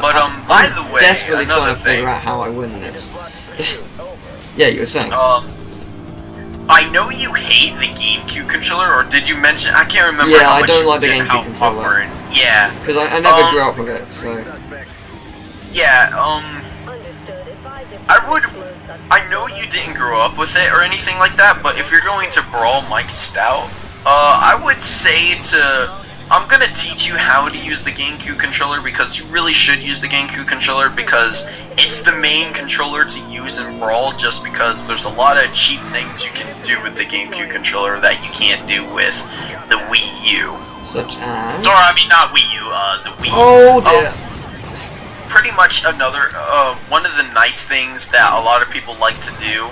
But by the way, desperately trying another to figure thing. out how I win this. Yeah, you were saying. I know you hate the GameCube controller, or did you mention? I can't remember. Yeah, how I much don't you like the did, GameCube how controller. awkward. Yeah. Because I never grew up with it, so. Yeah. I know you didn't grow up with it or anything like that, but if you're going to brawl Mike Stout, I would say I'm gonna teach you how to use the GameCube controller, because you really should use the GameCube controller, because it's the main controller to use in Brawl, just because there's a lot of cheap things you can do with the GameCube controller that you can't do with the Wii U. Such as? Sorry, I mean not Wii U, the Wii. Oh dear. Pretty much another, one of the nice things that a lot of people like to do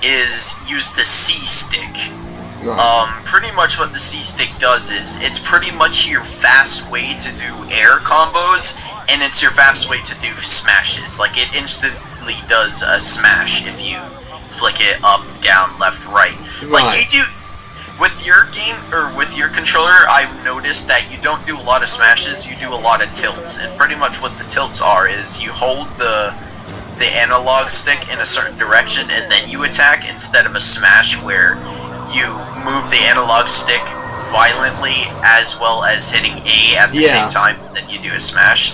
is use the C-Stick. Right. Pretty much what the C-Stick does is, it's pretty much your fast way to do air combos, and it's your fast way to do smashes. Like, it instantly does a smash if you flick it up, down, left, right. Like, you do, with your game, or with your controller, I've noticed that you don't do a lot of smashes, you do a lot of tilts, and pretty much what the tilts are is you hold the analog stick in a certain direction, and then you attack, instead of a smash where you move the analog stick violently as well as hitting A at the same time, and then you do a smash.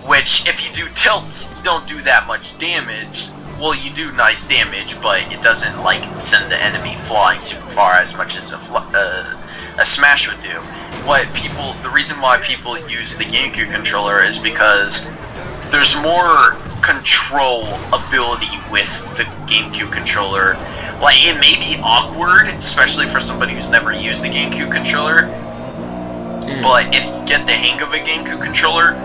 Which, if you do tilts, you don't do that much damage. Well, you do nice damage, but it doesn't, like, send the enemy flying super far as much as a smash would do. The reason why people use the GameCube controller is because there's more control ability with the GameCube controller. Like, it may be awkward, especially for somebody who's never used the GameCube controller, but if you get the hang of a GameCube controller,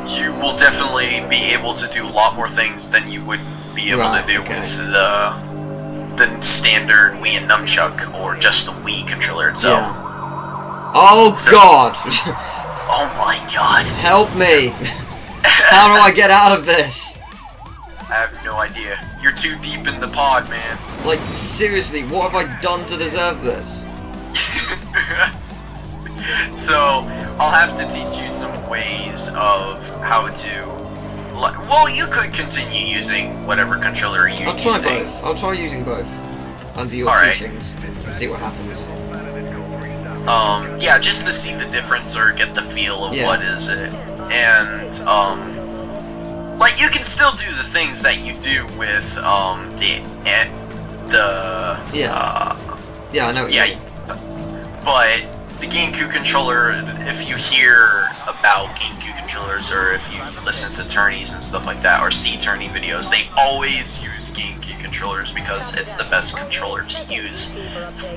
you will definitely be able to do a lot more things than you would be able to do with the standard Wii and Nunchuck, or just the Wii controller itself. Yeah. Oh god! Oh my god. Help me! How do I get out of this? I have no idea. You're too deep in the pod, man. Like, seriously, what have I done to deserve this? So, I'll have to teach you some ways of how to... Well, you could continue using whatever controller you're using. I'll try both. I'll try using both. Under your teachings. And see what happens. Yeah, just to see the difference or get the feel of what is it. And, like, you can still do the things that you do with, yeah, I know what you mean. But the GameCube controller, if you hear about GameCube controllers, or if you listen to tourneys and stuff like that, or see tourney videos, they always use GameCube controllers because it's the best controller to use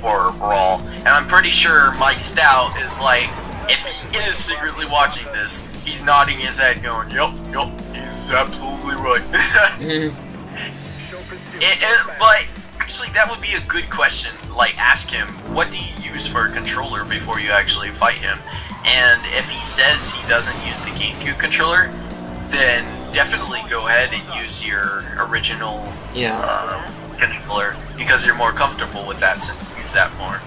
for Brawl. And I'm pretty sure Mike Stout is like, if he is secretly watching this, he's nodding his head going, yup, he's absolutely right. But actually, that would be a good question. Like, ask him, what do you use for a controller before you actually fight him? And if he says he doesn't use the GameCube controller, then definitely go ahead and use your original controller, because you're more comfortable with that since you use that more.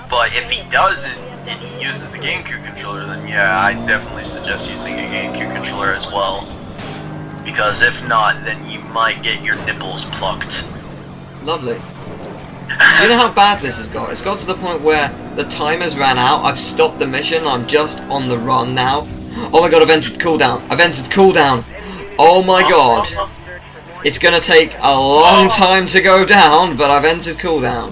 But if he doesn't, and he uses the GameCube controller, then yeah, I definitely suggest using a GameCube controller as well. Because if not, then you might get your nipples plucked. Lovely. Do you know how bad this has got? It's got to the point where the timer's ran out, I've stopped the mission, I'm just on the run now. Oh my god, I've entered cooldown. Oh my god. It's gonna take a long time to go down, but I've entered cooldown.